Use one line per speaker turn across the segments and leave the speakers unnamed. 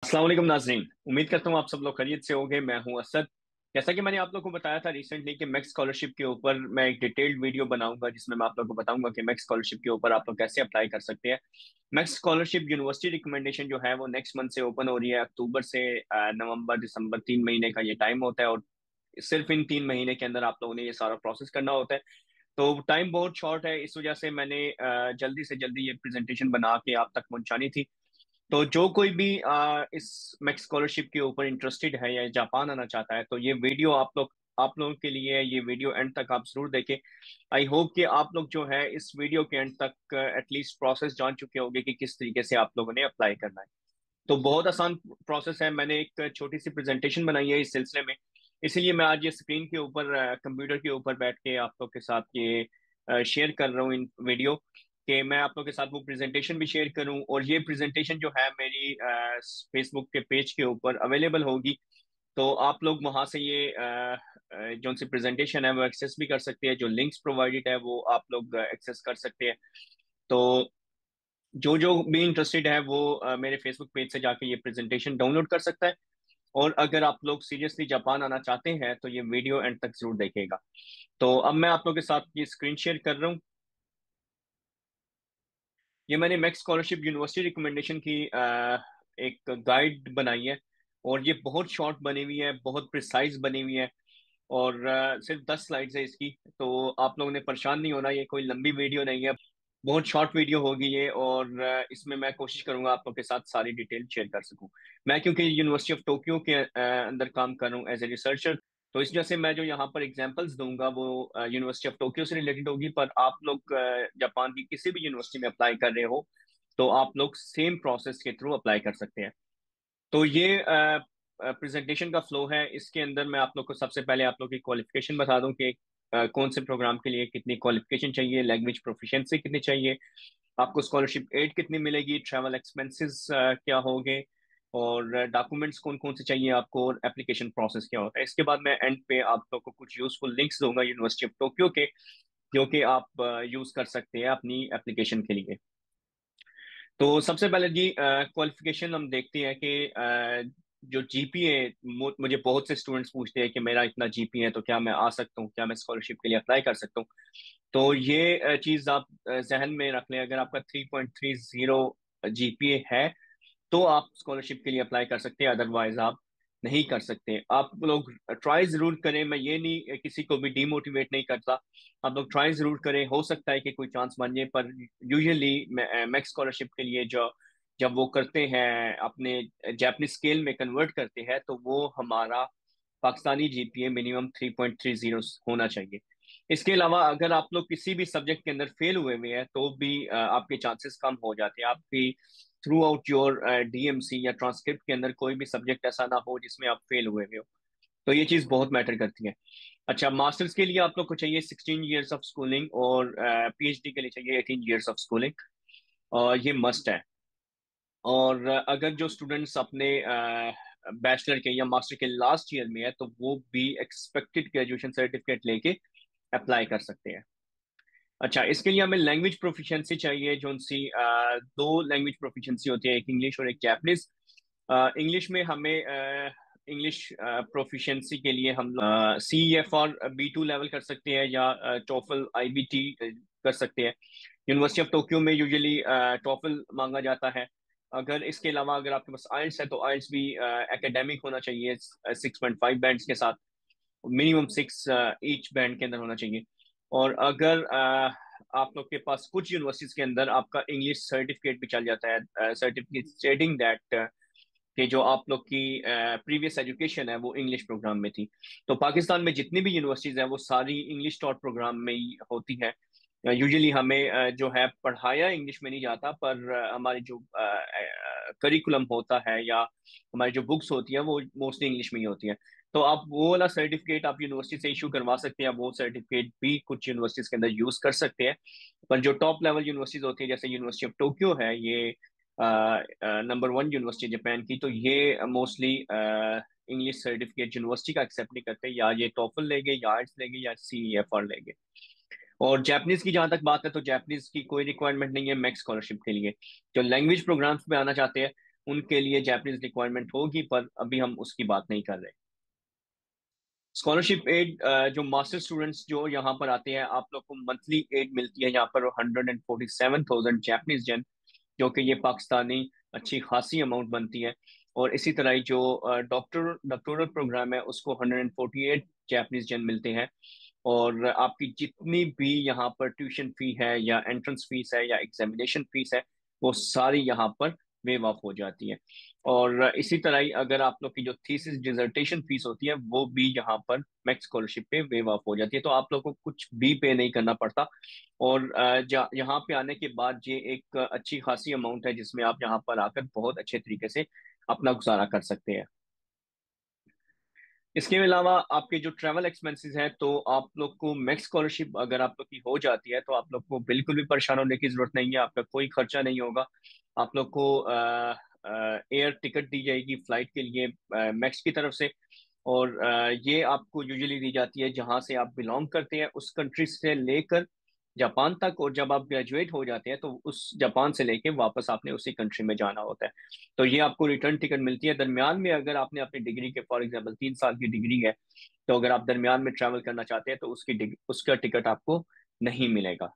अस्सलाम वालेकुम नाजरीन। उम्मीद करता हूँ आप सब लोग खैरियत से होंगे। मैं हूँ असद। जैसा कि मैंने आप लोग को बताया था रिसेंटली कि मैक्स स्कॉलरशिप के ऊपर मैं एक डिटेल्ड वीडियो बनाऊंगा जिसमें मैं आप लोग को बताऊंगा कि मैक्स स्कॉलरशिप के ऊपर आप लोग कैसे अप्लाई कर सकते हैं। मैक्स स्कॉलरशिप यूनिवर्सिटी रिकमेंडेशन जो है वो नेक्स्ट मंथ से ओपन हो रही है। अक्टूबर से नवंबर दिसंबर 3 महीने का ये टाइम होता है और सिर्फ इन 3 महीने के अंदर आप लोगों ने ये सारा प्रोसेस करना होता है। तो टाइम बहुत शॉर्ट है, इस वजह से मैंने जल्दी से जल्दी ये प्रेजेंटेशन बना के आप तक पहुंचानी थी। तो जो कोई भी इस मैक्स स्कॉलरशिप के ऊपर इंटरेस्टेड है या जापान आना चाहता है तो ये वीडियो आप लोगों के लिए है। ये वीडियो एंड तक आप जरूर देखें। आई होप कि आप लोग जो है इस वीडियो के एंड तक एटलीस्ट प्रोसेस जान चुके होंगे कि किस तरीके से आप लोगों ने अप्लाई करना है। तो बहुत आसान प्रोसेस है। मैंने एक छोटी सी प्रेजेंटेशन बनाई है इस सिलसिले में, इसीलिए मैं आज ये स्क्रीन के ऊपर कंप्यूटर के ऊपर बैठ के आप लोग के साथ ये शेयर कर रहा हूँ इन वीडियो कि मैं आप लोग के साथ वो प्रेजेंटेशन भी शेयर करूं। और ये प्रेजेंटेशन जो है मेरी फेसबुक के पेज के ऊपर अवेलेबल होगी। तो आप लोग वहां से ये जो सी प्रेजेंटेशन है वो एक्सेस भी कर सकते हैं। जो लिंक्स प्रोवाइडेड है वो आप लोग एक्सेस कर सकते हैं। तो जो जो भी इंटरेस्टेड है वो मेरे फेसबुक पेज से जाके ये प्रेजेंटेशन डाउनलोड कर सकता है। और अगर आप लोग सीरियसली जापान आना चाहते हैं तो ये वीडियो एंड तक जरूर देखेगा। तो अब मैं आप लोग के साथ ये स्क्रीन शेयर कर रहा हूँ। ये मैंने मैक्स स्कॉलरशिप यूनिवर्सिटी रिकमेंडेशन की एक गाइड बनाई है। और ये बहुत शॉर्ट बनी हुई है, बहुत प्रिसाइज बनी हुई है। और सिर्फ 10 स्लाइड्स है इसकी। तो आप लोगों ने परेशान नहीं होना, ये कोई लंबी वीडियो नहीं है। बहुत शॉर्ट वीडियो होगी ये। और इसमें मैं कोशिश करूंगा आप लोग के साथ सारी डिटेल शेयर कर सकूं। मैं क्योंकि यूनिवर्सिटी ऑफ टोक्यो के अंदर काम कर रहा हूँ एज ए रिसर्चर, तो इस वजह से मैं जो यहाँ पर एग्जांपल्स दूंगा वो यूनिवर्सिटी ऑफ टोक्यो से रिलेटेड होगी। पर आप लोग जापान की किसी भी यूनिवर्सिटी में अप्लाई कर रहे हो तो आप लोग सेम प्रोसेस के थ्रू अप्लाई कर सकते हैं। तो ये प्रेजेंटेशन का फ्लो है। इसके अंदर मैं आप लोग को सबसे पहले आप लोग की क्वालिफिकेशन बता दूं कि कौन से प्रोग्राम के लिए कितनी क्वालिफिकेशन चाहिए, लैंग्वेज प्रोफिशिएंसी कितनी चाहिए, आपको स्कॉलरशिप एड कितनी मिलेगी, ट्रैवल एक्सपेंसेस क्या होंगे, और डॉक्यूमेंट्स कौन कौन से चाहिए आपको, और एप्लीकेशन प्रोसेस क्या होता है। इसके बाद मैं एंड पे आप लोग को कुछ यूजफुल लिंक्स दूंगा यूनिवर्सिटी ऑफ टोक्यो के, जो कि आप यूज कर सकते हैं अपनी एप्लीकेशन के लिए। तो सबसे पहले जी क्वालिफिकेशन हम देखते हैं कि जो जीपीए, मुझे बहुत से स्टूडेंट्स पूछते हैं कि मेरा इतना जीपीए है तो क्या मैं आ सकता हूँ, क्या मैं स्कॉलरशिप के लिए अप्लाई कर सकता हूँ। तो ये चीज आप जहन में रख लें। अगर आपका 3.30 जीपीए है तो आप स्कॉलरशिप के लिए अप्लाई कर सकते हैं, अदरवाइज आप नहीं कर सकते। आप लोग ट्राई जरूर करें, मैं ये नहीं किसी को भी डिमोटिवेट नहीं करता। आप लोग ट्राई जरूर करें, हो सकता है कि कोई चांस बन जाए। पर यूजुअली मैक्स स्कॉलरशिप के लिए जो जब वो करते हैं अपने जापानीज स्केल में कन्वर्ट करते हैं तो वो हमारा पाकिस्तानी जीपीए मिनिमम 3.30 होना चाहिए। इसके अलावा अगर आप लोग किसी भी सब्जेक्ट के अंदर फेल हुए हुए हैं तो भी आपके चांसेस कम हो जाते हैं। आपकी थ्रू आउट योर डीएमसी या ट्रांसक्रिप्ट के अंदर कोई भी सब्जेक्ट ऐसा ना हो जिसमें आप फेल हुए हुए हो। तो ये चीज़ बहुत मैटर करती है। अच्छा, मास्टर्स के लिए आप लोग को चाहिए 16 ईयर्स ऑफ स्कूलिंग और पीएचडी के लिए चाहिए 18 ईयर्स ऑफ स्कूलिंग। और ये मस्ट है। और अगर जो स्टूडेंट्स अपने बैचलर के या मास्टर के लास्ट ईयर में है तो वो भी एक्सपेक्टेड ग्रेजुएशन सर्टिफिकेट लेके अप्लाई कर सकते हैं। अच्छा, इसके लिए हमें लैंग्वेज प्रोफिशिएंसी चाहिए। जो सी दो लैंग्वेज प्रोफिशिएंसी होती है, एक इंग्लिश और एक जैपनीज। इंग्लिश में हमें इंग्लिश प्रोफिशिएंसी के लिए हम सी एफ और B2 लेवल कर सकते हैं या टोफल IBT कर सकते हैं। यूनिवर्सिटी ऑफ टोक्यो में यूजुअली टोफल मांगा जाता है। अगर इसके अलावा अगर आपके पास आइल्स है तो आइल्स भी एकेडमिक होना चाहिए 6.5 बैंड्स के साथ, मिनिमम 6 ईच बैंड के अंदर होना चाहिए। और अगर आप लोग के पास कुछ यूनिवर्सिटीज के अंदर आपका इंग्लिश सर्टिफिकेट भी चल जाता है, सर्टिफिकेट स्टेटिंग दैट कि जो आप लोग की प्रीवियस एजुकेशन है वो इंग्लिश प्रोग्राम में थी। तो पाकिस्तान में जितनी भी यूनिवर्सिटीज हैं वो सारी इंग्लिश टॉट प्रोग्राम में ही होती हैं। यूजुअली हमें जो है पढ़ाया इंग्लिश में नहीं जाता, पर हमारी जो करिकुलम होता है या हमारी जो बुक्स होती हैं वो मोस्टली इंग्लिश में ही होती हैं। तो आप वो वाला सर्टिफिकेट आप यूनिवर्सिटी से इशू करवा सकते हैं। वो सर्टिफिकेट भी कुछ यूनिवर्सिटीज के अंदर यूज कर सकते हैं। पर जो टॉप लेवल यूनिवर्सिटीज होती है जैसे यूनिवर्सिटी ऑफ टोक्यो है, ये नंबर 1 यूनिवर्सिटी जापान की, तो ये मोस्टली इंग्लिश सर्टिफिकेट यूनिवर्सिटी का एक्सेप्ट नहीं करते। या ये टोफल लेंगे या आइट्स लेंगे या CEFR लेंगे। और जापानीज की जहां तक बात है तो जापानीज की कोई रिक्वायरमेंट नहीं है मैक्स स्कॉलरशिप के लिए। जो लैंग्वेज प्रोग्राम्स में आना चाहते हैं उनके लिए जापानीज रिक्वायरमेंट होगी, पर अभी हम उसकी बात नहीं कर रहे। स्कॉलरशिप एड, जो मास्टर स्टूडेंट्स जो यहाँ पर आते हैं, आप लोग को मंथली एड मिलती है यहाँ पर 147,000 जापानीज जेन, जो कि ये पाकिस्तानी अच्छी खासी अमाउंट बनती है। और इसी तरह ही जो डॉक्टोरल प्रोग्राम है उसको 148 जापानीज जेन मिलते हैं। और आपकी जितनी भी यहाँ पर ट्यूशन फी है या एंट्रेंस फीस है या एग्जामिनेशन फीस है, वो सारी यहाँ पर वेव ऑफ हो जाती है। और इसी तरह ही अगर आप लोग की जो थीसिस डिसर्टेशन फीस होती है वो भी यहाँ पर मैक्स स्कॉलरशिप पे वेव ऑफ हो जाती है, तो आप लोग को कुछ भी पे नहीं करना पड़ता। और यहाँ पे आने के बाद ये एक अच्छी खासी अमाउंट है जिसमें आप यहाँ पर आकर बहुत अच्छे तरीके से अपना गुजारा कर सकते हैं। इसके अलावा आपके जो ट्रैवल एक्सपेंसेस हैं, तो आप लोग को मैक्स स्कॉलरशिप अगर आप लोग की हो जाती है तो आप लोग को बिल्कुल भी परेशान होने की जरूरत नहीं है, आपका कोई खर्चा नहीं होगा। आप लोग को एयर टिकट दी जाएगी फ्लाइट के लिए मैक्स की तरफ से। और ये आपको यूजुअली दी जाती है जहां से आप बिलोंग करते हैं उस कंट्री से लेकर जापान तक, और जब आप ग्रेजुएट हो जाते हैं तो उस जापान से लेके वापस आपने उसी कंट्री में जाना होता है। तो ये आपको रिटर्न टिकट मिलती है। दरमियान में अगर आपने अपनी डिग्री के फॉर एग्जांपल 3 साल की डिग्री है, तो अगर आप दरमियान में ट्रैवल करना चाहते हैं तो उसका टिकट आपको नहीं मिलेगा।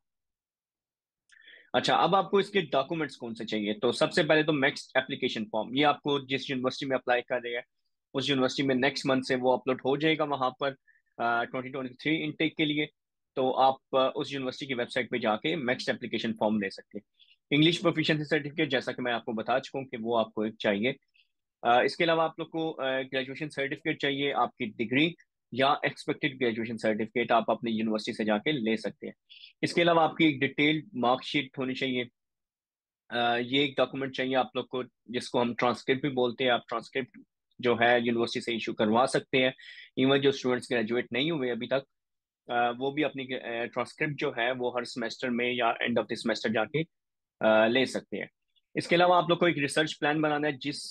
अच्छा, अब आपको इसके डॉक्यूमेंट्स कौन से चाहिए, तो सबसे पहले तो नेक्स्ट एप्लीकेशन फॉर्म, ये आपको जिस यूनिवर्सिटी में अप्लाई कर रहे हैं उस यूनिवर्सिटी में नेक्स्ट मंथ से वो अपलोड हो जाएगा वहां पर 2023 इनटेक के लिए। तो आप उस यूनिवर्सिटी की वेबसाइट पे जाके नेक्स्ट एप्लीकेशन फॉर्म ले सकते हैं। इंग्लिश प्रोफिशिएंसी सर्टिफिकेट, जैसा कि मैं आपको बता चुका हूँ कि वो आपको एक चाहिए। इसके अलावा आप लोग को ग्रेजुएशन सर्टिफिकेट चाहिए, आपकी डिग्री या एक्सपेक्टेड ग्रेजुएशन सर्टिफिकेट आप अपनी यूनिवर्सिटी से जाके ले सकते हैं। इसके अलावा आपकी एक डिटेल्ड मार्कशीट होनी चाहिए। ये एक डॉक्यूमेंट चाहिए आप लोग को जिसको हम ट्रांसक्रिप्ट भी बोलते हैं। आप ट्रांसक्रिप्ट जो है यूनिवर्सिटी से इशू करवा सकते हैं। इवन जो स्टूडेंट्स ग्रेजुएट नहीं हुए अभी तक, वो भी अपनी ट्रांसक्रिप्ट जो है वो हर सेमेस्टर में या एंड ऑफ द सेमेस्टर जाके ले सकते हैं। इसके अलावा आप लोग को एक रिसर्च प्लान बनाना है, जिस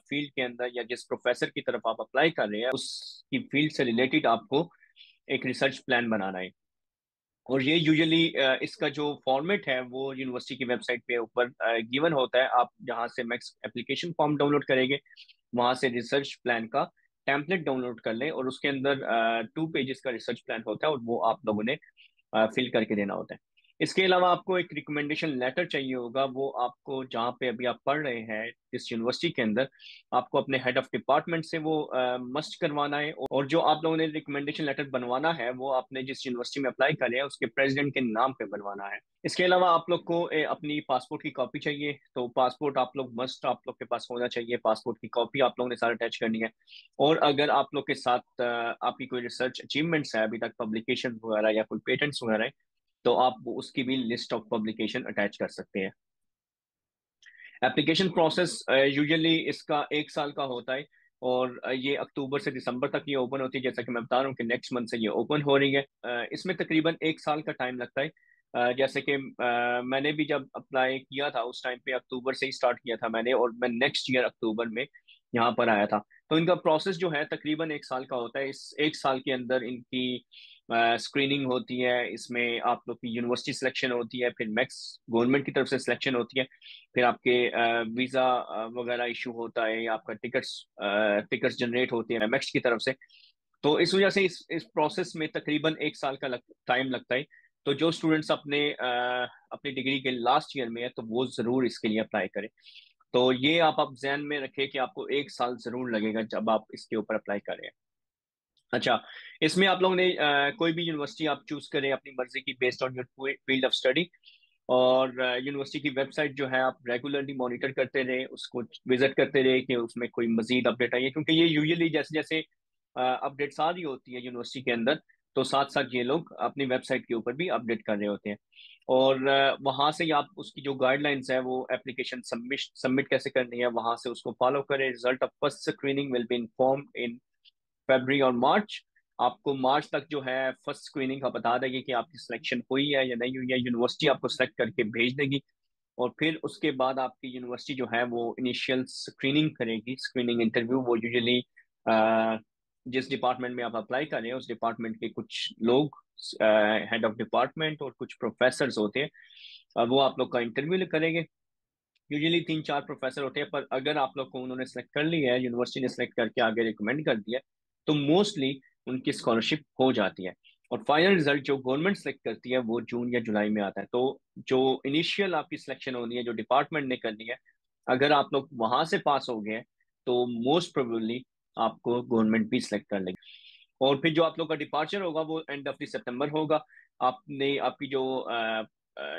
फील्ड के अंदर या जिस प्रोफेसर की तरफ आप अप्लाई कर रहे हैं उसकी फील्ड से रिलेटेड आपको एक रिसर्च प्लान बनाना है। और ये यूजुअली इसका जो फॉर्मेट है वो यूनिवर्सिटी की वेबसाइट पे ऊपर गिवन होता है। आप जहाँ से मैक्स एप्लीकेशन फॉर्म डाउनलोड करेंगे वहां से रिसर्च प्लान का टेम्पलेट डाउनलोड कर लें, और उसके अंदर 2 पेजेस का रिसर्च प्लान होता है और वो आप लोगों ने फिल करके देना होता है। इसके अलावा आपको एक रिकमेंडेशन लेटर चाहिए होगा, वो आपको जहाँ पे अभी आप पढ़ रहे हैं इस यूनिवर्सिटी के अंदर आपको अपने हेड ऑफ डिपार्टमेंट से वो मस्ट करवाना है। और जो आप लोगों ने रिकमेंडेशन लेटर बनवाना है वो आपने जिस यूनिवर्सिटी में अप्लाई करे हैं उसके प्रेसिडेंट के नाम पे बनवाना है। इसके अलावा आप लोग को अपनी पासपोर्ट की कॉपी चाहिए, तो पासपोर्ट आप लोग मस्ट आप लोग के पास होना चाहिए। पासपोर्ट की कॉपी आप लोगों ने सारा अटैच करनी है। और अगर आप लोग के साथ आपकी कोई रिसर्च अचीवमेंट्स है अभी तक, पब्लिकेशन वगैरह या कोई पेटेंट्स वगैरह है, तो आप उसकी भी लिस्ट ऑफ पब्लिकेशन अटैच कर सकते हैं। एप्लीकेशन प्रोसेस यूजुअली इसका 1 साल का होता है। और ये अक्टूबर से दिसंबर तक ये ओपन होती है, जैसा कि मैं बता रहा हूँ कि नेक्स्ट मंथ से ये ओपन हो रही है। इसमें तकरीबन 1 साल का टाइम लगता है। जैसे कि मैंने भी जब अप्लाई किया था उस टाइम पे अक्टूबर से ही स्टार्ट किया था मैंने, और मैं नेक्स्ट ईयर अक्टूबर में यहाँ पर आया था। तो इनका प्रोसेस जो है तकरीबन 1 साल का होता है। इस 1 साल के अंदर इनकी स्क्रीनिंग होती है, इसमें आप लोग की यूनिवर्सिटी सिलेक्शन होती है, फिर मैक्स गवर्नमेंट की तरफ से सिलेक्शन होती है, फिर आपके वीजा वगैरह इशू होता है, या आपका टिकट्स जनरेट होते हैं मैक्स की तरफ से। तो इस वजह से इस प्रोसेस में तकरीबन 1 साल का टाइम लगता है। तो जो स्टूडेंट्स अपनी डिग्री के लास्ट ईयर में है तो वो जरूर इसके लिए अप्लाई करें। तो ये आप जहन में रखें कि आपको 1 साल जरूर लगेगा जब आप इसके ऊपर अप्लाई करें। अच्छा, इसमें आप लोगों ने कोई भी यूनिवर्सिटी आप चूज करें अपनी मर्जी की based on your field of study. और यूनिवर्सिटी की वेबसाइट जो है आप रेगुलरली मॉनिटर करते रहे, उसको विजिट करते रहे कि उसमें कोई मजीद अपडेट आई है, क्योंकि ये यूजुअली जैसे जैसे अपडेट्स आ रही होती है यूनिवर्सिटी के अंदर, तो साथ साथ ये लोग अपनी वेबसाइट के ऊपर भी अपडेट कर रहे होते हैं। और वहां से ही आप उसकी जो गाइडलाइंस है वो एप्लीकेशन सबमिट कैसे करनी है वहां से उसको फॉलो करें। Result of first screening will be inform in फरवरी और मार्च। आपको मार्च तक जो है फर्स्ट स्क्रीनिंग का बता देगी कि आपकी सिलेक्शन हुई है या नहीं हुई है, यूनिवर्सिटी आपको सेलेक्ट करके भेज देगी। और फिर उसके बाद आपकी यूनिवर्सिटी जो है वो इनिशियल स्क्रीनिंग करेगी, स्क्रीनिंग इंटरव्यू। वो यूजुअली जिस डिपार्टमेंट में आप अप्लाई कर रहे हैं उस डिपार्टमेंट के कुछ लोग, हेड ऑफ डिपार्टमेंट और कुछ प्रोफेसर होते हैं, वो आप लोग का इंटरव्यू करेंगे। यूजुअली 3-4 प्रोफेसर होते हैं, पर अगर आप लोग को उन्होंने सेलेक्ट कर लिया है, यूनिवर्सिटी ने सेलेक्ट करके आगे रिकमेंड कर दिया है, तो मोस्टली उनकी स्कॉलरशिप हो जाती है। और फाइनल रिजल्ट जो गवर्नमेंट सेलेक्ट करती है वो जून या जुलाई में आता है। तो जो इनिशियल आपकी सिलेक्शन होनी है, जो डिपार्टमेंट ने करनी है, अगर आप लोग वहां से पास हो गए हैं तो मोस्ट प्रोबेबली आपको गवर्नमेंट भी सिलेक्ट कर लेगी। और फिर जो आप लोग का डिपार्चर होगा वो एंड ऑफ द सितंबर होगा। आपने आपकी जो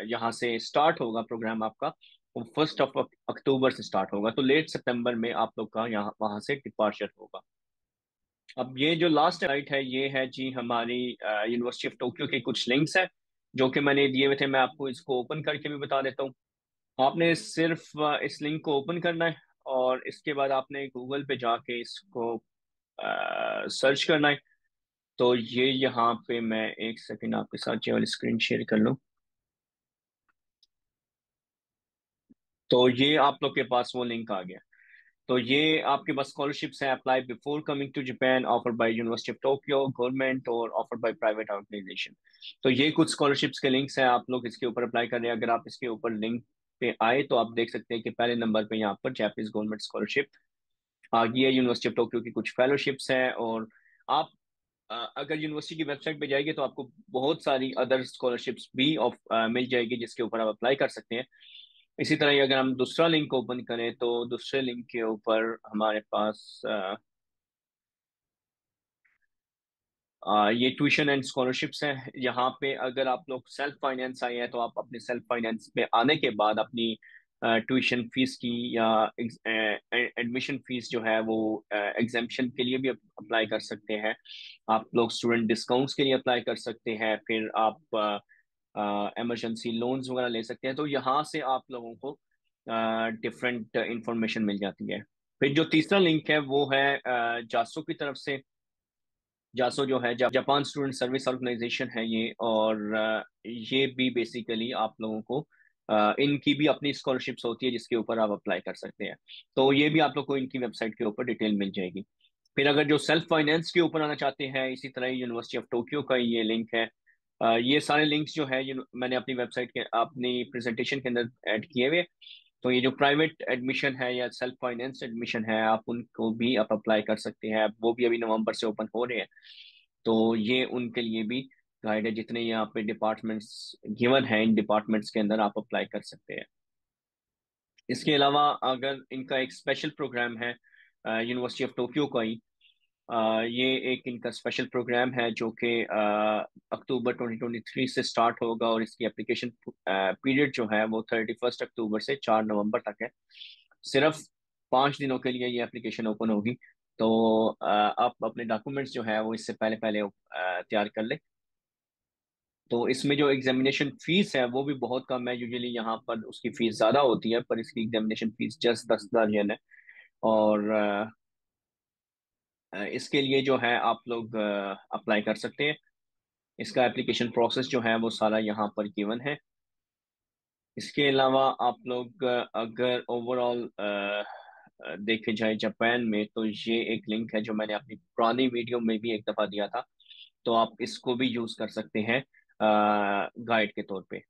यहाँ से स्टार्ट होगा प्रोग्राम आपका, वो 1 अक्टूबर से स्टार्ट होगा, तो लेट सितंबर में आप लोग का यहाँ वहां से डिपार्चर होगा। अब ये जो लास्ट साइट है ये है जी हमारी यूनिवर्सिटी ऑफ टोक्यो के कुछ लिंक्स हैं जो कि मैंने दिए हुए थे। मैं आपको इसको ओपन करके भी बता देता हूँ। आपने सिर्फ इस लिंक को ओपन करना है और इसके बाद आपने गूगल पे जाके इसको सर्च करना है। तो ये यहाँ पे मैं एक सेकंड आपके साथ ये वाली स्क्रीन शेयर कर लूँ। तो ये आप लोग के पास वो लिंक आ गया। तो ये आपके पास स्कॉलरशिप्स हैं, apply before coming to Japan, offer by University of Tokyo government और ऑफर बाय प्राइवेट ऑर्गेनाइजेशन। तो ये कुछ स्कॉलरशिप्स के लिंक्स हैं, आप लोग इसके ऊपर अप्लाई कर रहे हैं। अगर आप इसके ऊपर लिंक पे आए तो आप देख सकते हैं कि पहले नंबर पे यहाँ पर जापानीज गवर्नमेंट स्कॉलरशिप आ गई है। यूनिवर्सिटी ऑफ टोक्यो की कुछ फेलोशिप्स हैं। और आप अगर यूनिवर्सिटी की वेबसाइट पे जाएंगे तो आपको बहुत सारी अदर स्कॉलरशिप्स भी मिल जाएगी जिसके ऊपर आप अप्लाई कर सकते हैं। इसी तरह ही अगर हम दूसरा लिंक ओपन करें तो दूसरे लिंक के ऊपर हमारे पास ये ट्यूशन एंड स्कॉलरशिप्स हैं। यहाँ पे अगर आप लोग सेल्फ फाइनेंस आए हैं तो आप अपने सेल्फ फाइनेंस पे आने के बाद अपनी ट्यूशन फीस की या एडमिशन फीस जो है वो एग्जाम्पशन के लिए भी अप्लाई कर सकते हैं। आप लोग स्टूडेंट डिस्काउंट्स के लिए अप्लाई कर सकते हैं। फिर आप इमरजेंसी लोन्स वगैरह ले सकते हैं। तो यहाँ से आप लोगों को डिफरेंट इंफॉर्मेशन मिल जाती है। फिर जो तीसरा लिंक है वो है जासो की तरफ से। जासो जो है जापान स्टूडेंट सर्विस ऑर्गेनाइजेशन है ये। और ये भी बेसिकली आप लोगों को इनकी भी अपनी स्कॉलरशिप्स होती है जिसके ऊपर आप अप्लाई कर सकते हैं। तो ये भी आप लोग को इनकी वेबसाइट के ऊपर डिटेल मिल जाएगी। फिर अगर जो सेल्फ फाइनेंस के ऊपर आना चाहते हैं, इसी तरह यूनिवर्सिटी ऑफ टोक्यो का ये लिंक है। ये सारे लिंक्स जो है मैंने अपनी वेबसाइट के अपनी प्रेजेंटेशन के अंदर ऐड किए हुए। तो ये जो प्राइवेट एडमिशन है या सेल्फ फाइनेंस एडमिशन है आप उनको भी आप अप्लाई कर सकते हैं। वो भी अभी नवंबर से ओपन हो रहे हैं। तो ये उनके लिए भी गाइड है। जितने यहाँ पे डिपार्टमेंट्स गिवन है इन डिपार्टमेंट्स के अंदर आप अप्लाई कर सकते हैं। इसके अलावा अगर इनका एक स्पेशल प्रोग्राम है यूनिवर्सिटी ऑफ टोक्यो का ही, ये एक इनका स्पेशल प्रोग्राम है जो कि अक्टूबर 2023 से स्टार्ट होगा। और इसकी एप्लीकेशन पीरियड जो है वो 31 अक्टूबर से 4 नवंबर तक है। सिर्फ 5 दिनों के लिए ये एप्लीकेशन ओपन होगी। तो आप अपने डॉक्यूमेंट्स जो है वो इससे पहले पहले तैयार कर ले। तो इसमें जो एग्जामिनेशन फीस है वो भी बहुत कम है। यूजुअली यहाँ पर उसकी फीस ज्यादा होती है, पर इसकी एग्जामिनेशन फीस जस्ट 10,000 yen है। और इसके लिए जो है आप लोग अप्लाई कर सकते हैं। इसका एप्लीकेशन प्रोसेस जो है वो सारा यहाँ पर गिवन है। इसके अलावा आप लोग अगर ओवरऑल देखे जाए जापान में, तो ये एक लिंक है जो मैंने अपनी पुरानी वीडियो में भी एक दफा दिया था। तो आप इसको भी यूज कर सकते हैं गाइड के तौर पे।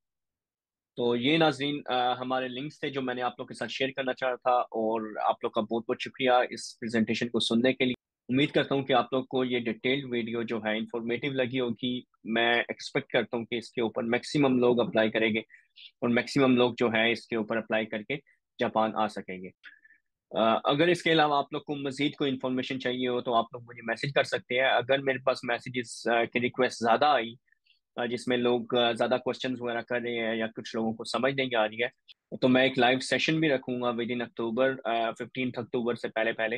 तो ये नाजरीन हमारे लिंक्स थे जो मैंने आप लोग के साथ शेयर करना चाहा था। और आप लोग का बहुत बहुत शुक्रिया इस प्रेजेंटेशन को सुनने के लिए। उम्मीद करता हूँ कि आप लोग को ये डिटेल्ड वीडियो जो है इंफॉर्मेटिव लगी होगी। मैं एक्सपेक्ट करता हूँ कि इसके ऊपर मैक्सिमम लोग अप्लाई करेंगे और मैक्सिमम लोग जो है इसके ऊपर अप्लाई करके जापान आ सकेंगे। अगर इसके अलावा आप लोग को मजीद कोई इन्फॉर्मेशन चाहिए हो तो आप लोग मुझे मैसेज कर सकते हैं। अगर मेरे पास मैसेजेस की रिक्वेस्ट ज़्यादा आई जिसमें लोग ज्यादा क्वेश्चंस वगैरह कर रहे हैं या कुछ लोगों को समझ नहीं आ रही है, तो मैं एक लाइव सेशन भी रखूंगा विद इन अक्टूबर, 15 अक्टूबर से पहले पहले,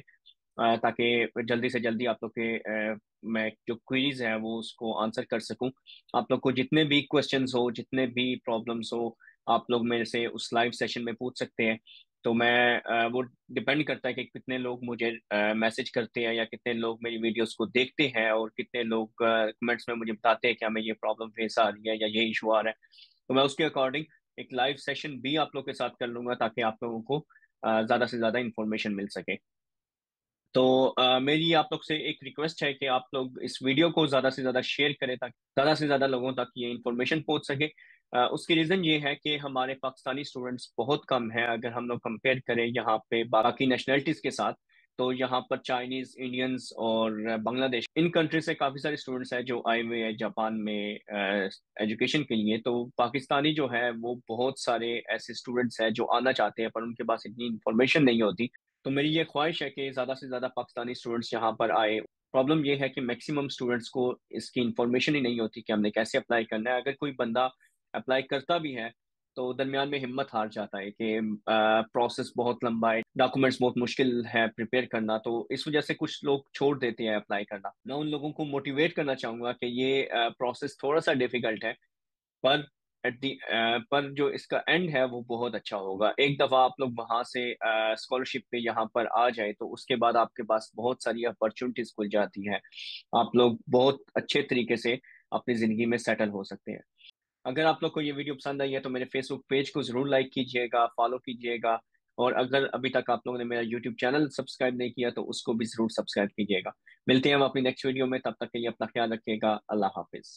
ताकि जल्दी से जल्दी आप लोग के मैं जो क्वेरीज है वो उसको आंसर कर सकूं। आप लोग को जितने भी क्वेश्चंस हो, जितने भी प्रॉब्लम्स हो, आप लोग मेरे से उस लाइव सेशन में पूछ सकते हैं। तो मैं वो डिपेंड करता है कि कितने लोग मुझे मैसेज करते हैं या कितने लोग मेरी वीडियोस को देखते हैं और कितने लोग कमेंट्स में मुझे बताते हैं कि हमें ये प्रॉब्लम फेस आ रही है या ये इशू आ रहा है। तो मैं उसके अकॉर्डिंग एक लाइव सेशन भी आप लोग के साथ कर लूंगा ताकि आप लोगों को ज्यादा से ज्यादा इंफॉर्मेशन मिल सके। तो मेरी आप लोग से एक रिक्वेस्ट है कि आप लोग इस वीडियो को ज्यादा से ज्यादा शेयर करें ताकि ज्यादा से ज्यादा लोगों तक ये इन्फॉर्मेशन पहुंच सके। उसकी रीज़न ये है कि हमारे पाकिस्तानी स्टूडेंट्स बहुत कम हैं अगर हम लोग कंपेयर करें यहाँ पे बाकी नेशनलिटीज़ के साथ। तो यहाँ पर चाइनीज़, इंडियंस और बांग्लादेश, इन कंट्री से काफ़ी सारे स्टूडेंट्स हैं जो आए हुए हैं जापान में एजुकेशन के लिए। तो पाकिस्तानी जो है वो बहुत सारे ऐसे स्टूडेंट्स हैं जो आना चाहते हैं पर उनके पास इतनी इंफॉर्मेशन नहीं होती। तो मेरी ये ख्वाहिश है कि ज़्यादा से ज़्यादा पाकिस्तानी स्टूडेंट्स यहाँ पर आए। प्रॉब्लम ये है कि मैक्सिमम स्टूडेंट्स को इसकी इंफॉर्मेशन ही नहीं होती कि हमने कैसे अप्लाई करना है। अगर कोई बंदा अप्लाई करता भी है तो दरमियान में हिम्मत हार जाता है कि प्रोसेस बहुत लंबा है, डॉक्यूमेंट्स बहुत मुश्किल है प्रिपेयर करना। तो इस वजह से कुछ लोग छोड़ देते हैं अप्लाई करना। मैं उन लोगों को मोटिवेट करना चाहूंगा कि ये प्रोसेस थोड़ा सा डिफिकल्ट है पर एट दी पर जो इसका एंड है वो बहुत अच्छा होगा। एक दफा आप लोग वहां से स्कॉलरशिप पे यहाँ पर आ जाए तो उसके बाद आपके पास बहुत सारी अपॉर्चुनिटीज खुल जाती हैं। आप लोग बहुत अच्छे तरीके से अपनी जिंदगी में सेटल हो सकते हैं। अगर आप लोग को ये वीडियो पसंद आई है तो मेरे फेसबुक पेज को जरूर लाइक कीजिएगा, फॉलो कीजिएगा। और अगर अभी तक आप लोगों ने मेरा यूट्यूब चैनल सब्सक्राइब नहीं किया तो उसको भी जरूर सब्सक्राइब कीजिएगा। मिलते हैं हम अपनी नेक्स्ट वीडियो में, तब तक के लिए अपना ख्याल रखिएगा। अल्लाह हाफिज।